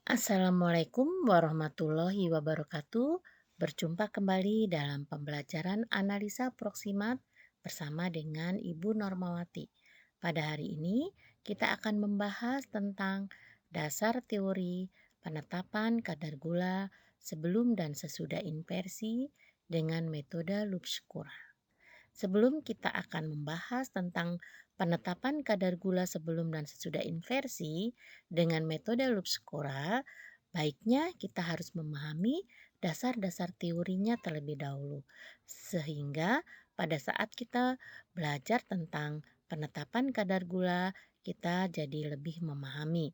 Assalamualaikum warahmatullahi wabarakatuh. Berjumpa kembali dalam pembelajaran analisa proksimat bersama dengan Ibu Normawati. Pada hari ini kita akan membahas tentang dasar teori penetapan kadar gula sebelum dan sesudah inversi dengan metode Lupskura. Sebelum kita akan membahas tentang penetapan kadar gula sebelum dan sesudah inversi dengan metode Lupskora, baiknya kita harus memahami dasar-dasar teorinya terlebih dahulu. Sehingga pada saat kita belajar tentang penetapan kadar gula, kita jadi lebih memahami.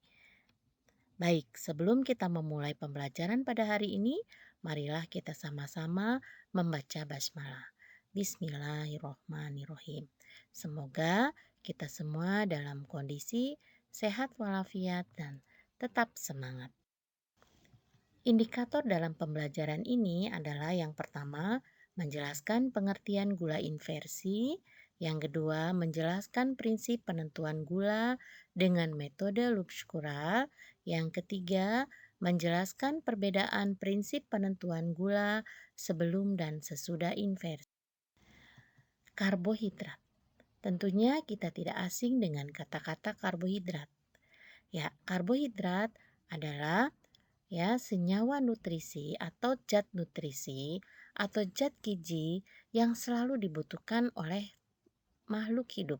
Baik, sebelum kita memulai pembelajaran pada hari ini, marilah kita sama-sama membaca basmalah. Bismillahirrohmanirrohim. Semoga kita semua dalam kondisi sehat walafiat dan tetap semangat. Indikator dalam pembelajaran ini adalah yang pertama, menjelaskan pengertian gula inversi. Yang kedua, menjelaskan prinsip penentuan gula dengan metode Lupskura. Yang ketiga, menjelaskan perbedaan prinsip penentuan gula sebelum dan sesudah inversi. Karbohidrat. Tentunya kita tidak asing dengan kata-kata karbohidrat. Ya, karbohidrat adalah senyawa nutrisi atau zat nutrisi atau zat gizi yang selalu dibutuhkan oleh makhluk hidup.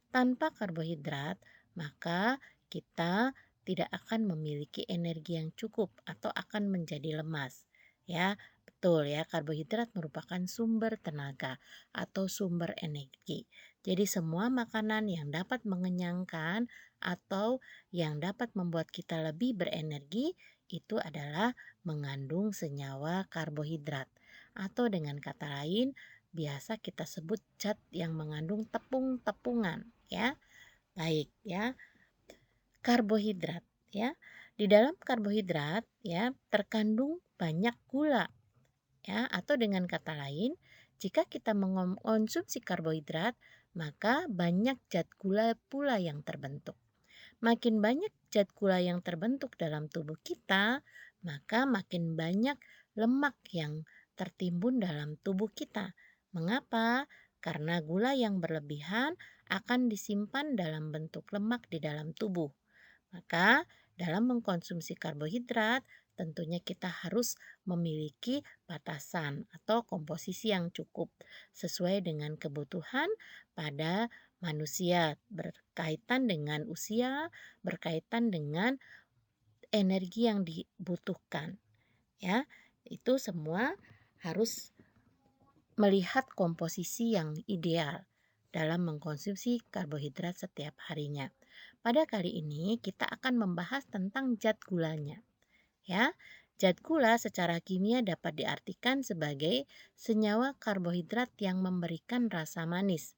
Tanpa karbohidrat, maka kita tidak akan memiliki energi yang cukup atau akan menjadi lemas. Ya, betul ya, karbohidrat merupakan sumber tenaga atau sumber energi. Jadi semua makanan yang dapat mengenyangkan atau yang dapat membuat kita lebih berenergi itu adalah mengandung senyawa karbohidrat. Atau dengan kata lain, biasa kita sebut zat yang mengandung tepung-tepungan ya. Baik ya, karbohidrat ya. Di dalam karbohidrat ya terkandung banyak gula ya, atau dengan kata lain, jika kita mengonsumsi karbohidrat, maka banyak zat gula pula yang terbentuk. Makin banyak zat gula yang terbentuk dalam tubuh kita, maka makin banyak lemak yang tertimbun dalam tubuh kita. Mengapa? Karena gula yang berlebihan akan disimpan dalam bentuk lemak di dalam tubuh. Maka dalam mengkonsumsi karbohidrat, tentunya kita harus memiliki batasan atau komposisi yang cukup sesuai dengan kebutuhan pada manusia, berkaitan dengan usia, berkaitan dengan energi yang dibutuhkan. Ya, itu semua harus melihat komposisi yang ideal dalam mengkonsumsi karbohidrat setiap harinya. Pada kali ini kita akan membahas tentang zat gulanya. Ya, zat gula secara kimia dapat diartikan sebagai senyawa karbohidrat yang memberikan rasa manis.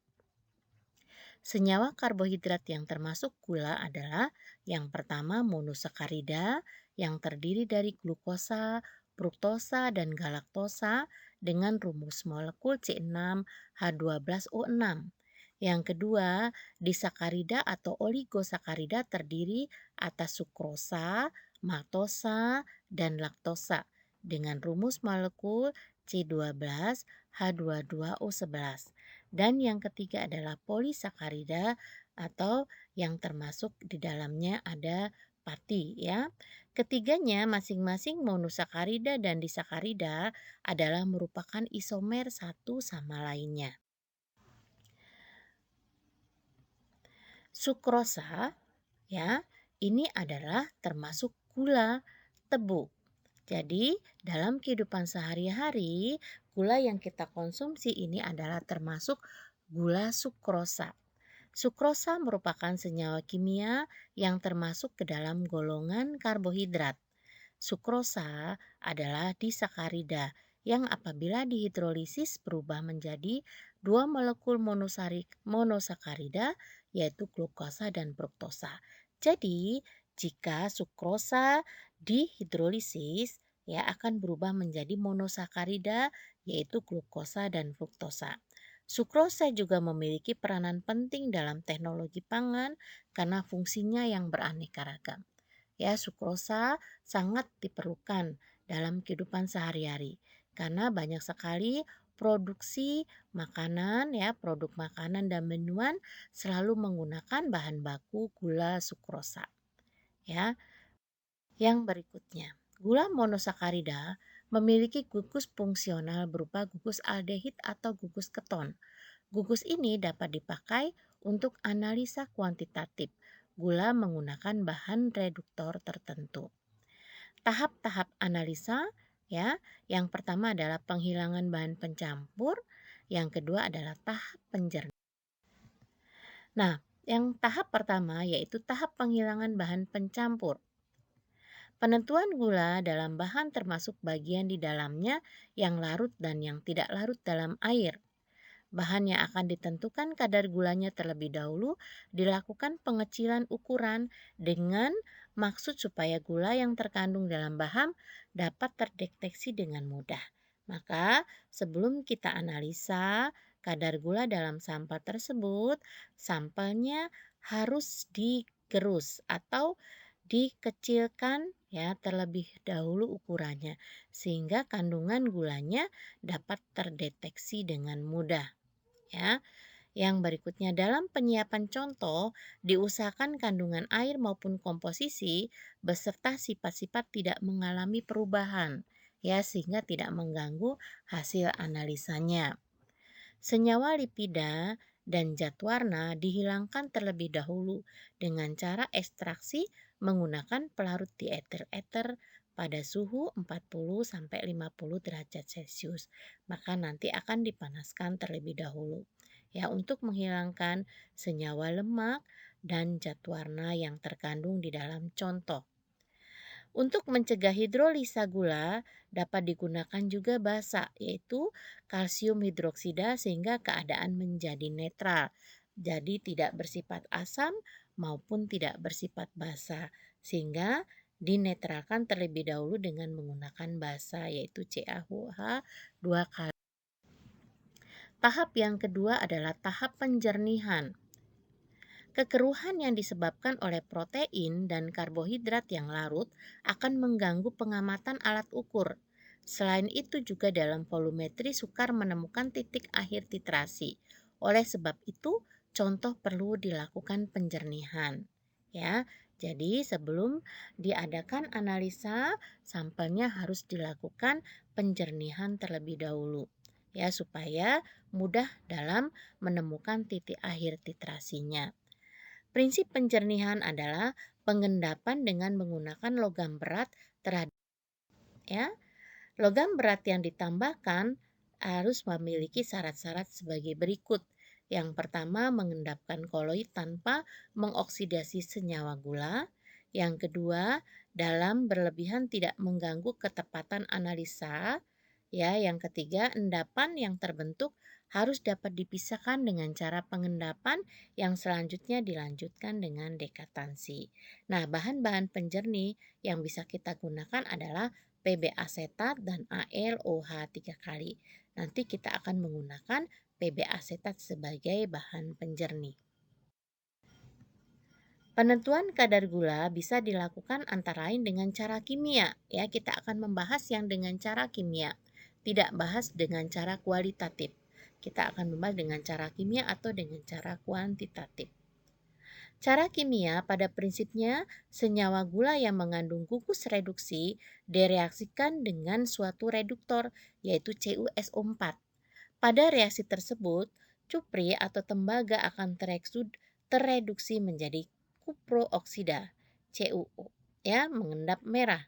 Senyawa karbohidrat yang termasuk gula adalah yang pertama monosakarida yang terdiri dari glukosa, fruktosa, dan galaktosa dengan rumus molekul C6H12O6. Yang kedua, disakarida atau oligosakarida terdiri atas sukrosa, maltosa, dan laktosa dengan rumus molekul C12H22O11. Dan yang ketiga adalah polisakarida atau yang termasuk di dalamnya ada pati ya. Ketiganya masing-masing monosakarida dan disakarida adalah merupakan isomer satu sama lainnya. Sukrosa ya, ini adalah termasuk gula tebu. Jadi, dalam kehidupan sehari-hari, gula yang kita konsumsi ini adalah termasuk gula sukrosa. Sukrosa merupakan senyawa kimia yang termasuk ke dalam golongan karbohidrat. Sukrosa adalah disakarida yang apabila dihidrolisis berubah menjadi dua molekul monosakarida yaitu glukosa dan fruktosa. Jadi, jika sukrosa dihidrolisis akan berubah menjadi monosakarida yaitu glukosa dan fruktosa. Sukrosa juga memiliki peranan penting dalam teknologi pangan karena fungsinya yang beraneka ragam. ya sukrosa sangat diperlukan dalam kehidupan sehari-hari karena banyak sekali produksi makanan ya, produk makanan dan minuman selalu menggunakan bahan baku gula sukrosa ya. Yang berikutnya, gula monosakarida memiliki gugus fungsional berupa gugus aldehid atau gugus keton. Gugus ini dapat dipakai untuk analisa kuantitatif gula menggunakan bahan reduktor tertentu. Tahap-tahap analisa ya, yang pertama adalah penghilangan bahan pencampur, yang kedua adalah tahap penjernihan. Nah, yang tahap pertama yaitu tahap penghilangan bahan pencampur. Penentuan gula dalam bahan termasuk bagian di dalamnya yang larut dan yang tidak larut dalam air. Bahan yang akan ditentukan kadar gulanya terlebih dahulu dilakukan pengecilan ukuran dengan maksud supaya gula yang terkandung dalam bahan dapat terdeteksi dengan mudah. Maka sebelum kita analisa kadar gula dalam sampel tersebut, sampelnya harus digerus atau dikecilkan ya terlebih dahulu ukurannya sehingga kandungan gulanya dapat terdeteksi dengan mudah ya. Yang berikutnya dalam penyiapan contoh diusahakan kandungan air maupun komposisi beserta sifat-sifat tidak mengalami perubahan ya sehingga tidak mengganggu hasil analisanya. Senyawa lipida dan zat warna dihilangkan terlebih dahulu dengan cara ekstraksi menggunakan pelarut di eter pada suhu 40-50 derajat Celcius. Maka nanti akan dipanaskan terlebih dahulu ya untuk menghilangkan senyawa lemak dan zat warna yang terkandung di dalam contoh. Untuk mencegah hidrolisa gula dapat digunakan juga basa yaitu kalsium hidroksida sehingga keadaan menjadi netral. Jadi tidak bersifat asam maupun tidak bersifat basa sehingga dinetralkan terlebih dahulu dengan menggunakan basa yaitu CaOH 2 kali. Tahap yang kedua adalah tahap penjernihan. Kekeruhan yang disebabkan oleh protein dan karbohidrat yang larut akan mengganggu pengamatan alat ukur. Selain itu juga dalam volumetri sukar menemukan titik akhir titrasi. Oleh sebab itu, contoh perlu dilakukan penjernihan. Ya, jadi sebelum diadakan analisa, sampelnya harus dilakukan penjernihan terlebih dahulu. Ya, supaya mudah dalam menemukan titik akhir titrasinya. Prinsip penjernihan adalah pengendapan dengan menggunakan logam berat terhadap ya. Logam berat yang ditambahkan harus memiliki syarat-syarat sebagai berikut. Yang pertama, mengendapkan koloid tanpa mengoksidasi senyawa gula. Yang kedua, dalam berlebihan tidak mengganggu ketepatan analisa. Ya, yang ketiga, endapan yang terbentuk harus dapat dipisahkan dengan cara pengendapan yang selanjutnya dilanjutkan dengan dekatansi. Nah, bahan-bahan penjernih yang bisa kita gunakan adalah PB asetat dan ALOH 3 kali. Nanti kita akan menggunakan PB asetat sebagai bahan penjernih. Penentuan kadar gula bisa dilakukan antara lain dengan cara kimia. Ya, kita akan membahas yang dengan cara kimia, tidak bahas dengan cara kualitatif. Kita akan membahas dengan cara kimia atau dengan cara kuantitatif. Cara kimia pada prinsipnya senyawa gula yang mengandung gugus reduksi direaksikan dengan suatu reduktor yaitu CuSO4. Pada reaksi tersebut, cupri atau tembaga akan tereduksi menjadi kuprooksida CuO ya, mengendap merah.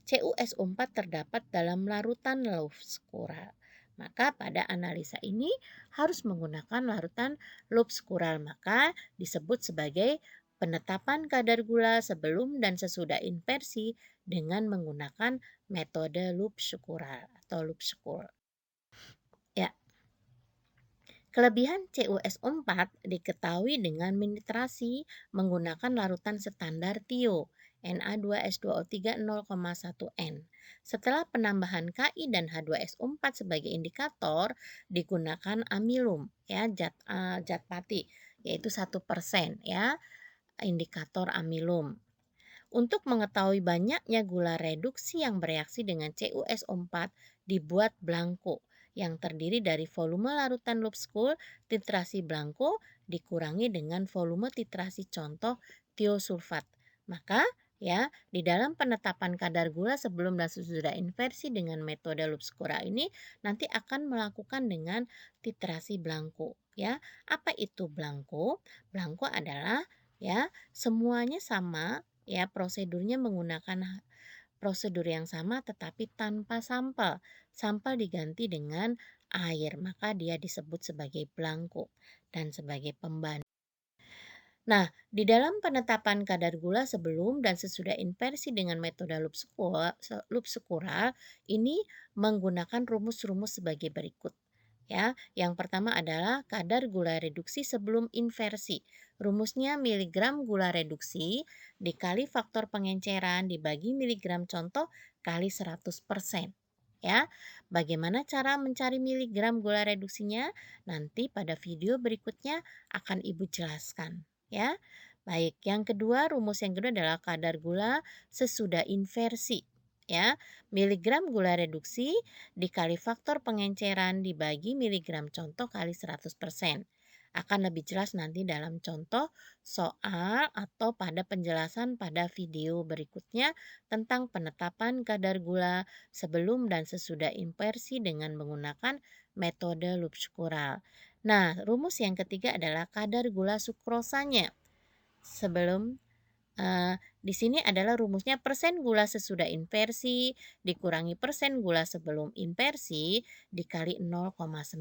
CuSO4 terdapat dalam larutan Lowes-Curral. Maka pada analisa ini harus menggunakan larutan Lowes-Curral, maka disebut sebagai penetapan kadar gula sebelum dan sesudah inversi dengan menggunakan metode Lowes-Curral atau Lowes-Curral. Ya. Kelebihan CuSO4 diketahui dengan menitrasi menggunakan larutan standar TiO Na2S2O3 0,1 N. Setelah penambahan Ki dan H2SO4 sebagai indikator digunakan amilum ya zat pati yaitu 1% ya indikator amilum. Untuk mengetahui banyaknya gula reduksi yang bereaksi dengan CuSO4, dibuat belangko yang terdiri dari volume larutan Lobskool titrasi belangko dikurangi dengan volume titrasi contoh tiosulfat. Maka ya, di dalam penetapan kadar gula sebelum dan sesudah inversi dengan metode Lobskura ini nanti akan melakukan dengan titrasi belangko ya. Apa itu belangko? Belangko adalah ya semuanya sama ya, prosedurnya menggunakan prosedur yang sama tetapi tanpa sampel. Sampel diganti dengan air, maka dia disebut sebagai belangko dan sebagai pembanding. Nah, di dalam penetapan kadar gula sebelum dan sesudah inversi dengan metode loop Sukura ini menggunakan rumus-rumus sebagai berikut. Ya, yang pertama adalah kadar gula reduksi sebelum inversi. Rumusnya miligram gula reduksi dikali faktor pengenceran dibagi miligram contoh kali 100%. Ya, bagaimana cara mencari miligram gula reduksinya? Nanti pada video berikutnya akan Ibu jelaskan ya. Baik, yang kedua, rumus yang kedua adalah kadar gula sesudah inversi ya. Miligram gula reduksi dikali faktor pengenceran dibagi miligram contoh kali 100%. Akan lebih jelas nanti dalam contoh soal atau pada penjelasan pada video berikutnya tentang penetapan kadar gula sebelum dan sesudah inversi dengan menggunakan metode Lupskural. Nah, rumus yang ketiga adalah kadar gula sukrosanya. Sebelum di sini adalah rumusnya persen gula sesudah inversi dikurangi persen gula sebelum inversi dikali 0,95.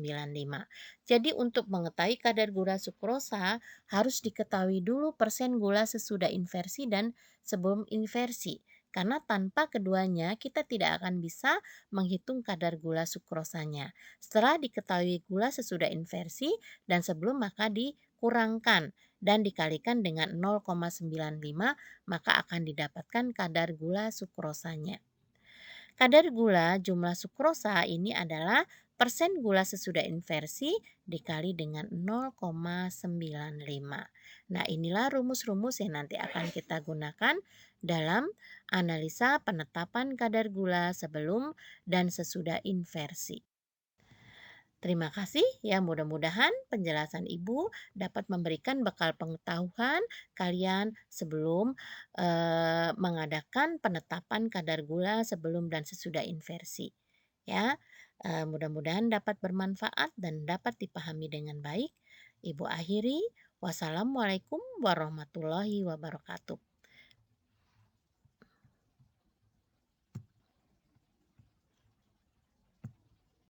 Jadi untuk mengetahui kadar gula sukrosa harus diketahui dulu persen gula sesudah inversi dan sebelum inversi. Karena tanpa keduanya kita tidak akan bisa menghitung kadar gula sukrosanya. Setelah diketahui gula sesudah inversi dan sebelum maka dikurangkan dan dikalikan dengan 0,95 maka akan didapatkan kadar gula sukrosanya. Kadar gula jumlah sukrosa ini adalah persen gula sesudah inversi dikali dengan 0,95. Nah, inilah rumus-rumus yang nanti akan kita gunakan dalam analisa penetapan kadar gula sebelum dan sesudah inversi. Terima kasih ya, mudah-mudahan penjelasan Ibu dapat memberikan bekal pengetahuan kalian sebelum mengadakan penetapan kadar gula sebelum dan sesudah inversi. Ya, mudah-mudahan dapat bermanfaat dan dapat dipahami dengan baik. Ibu akhiri, wassalamualaikum warahmatullahi wabarakatuh.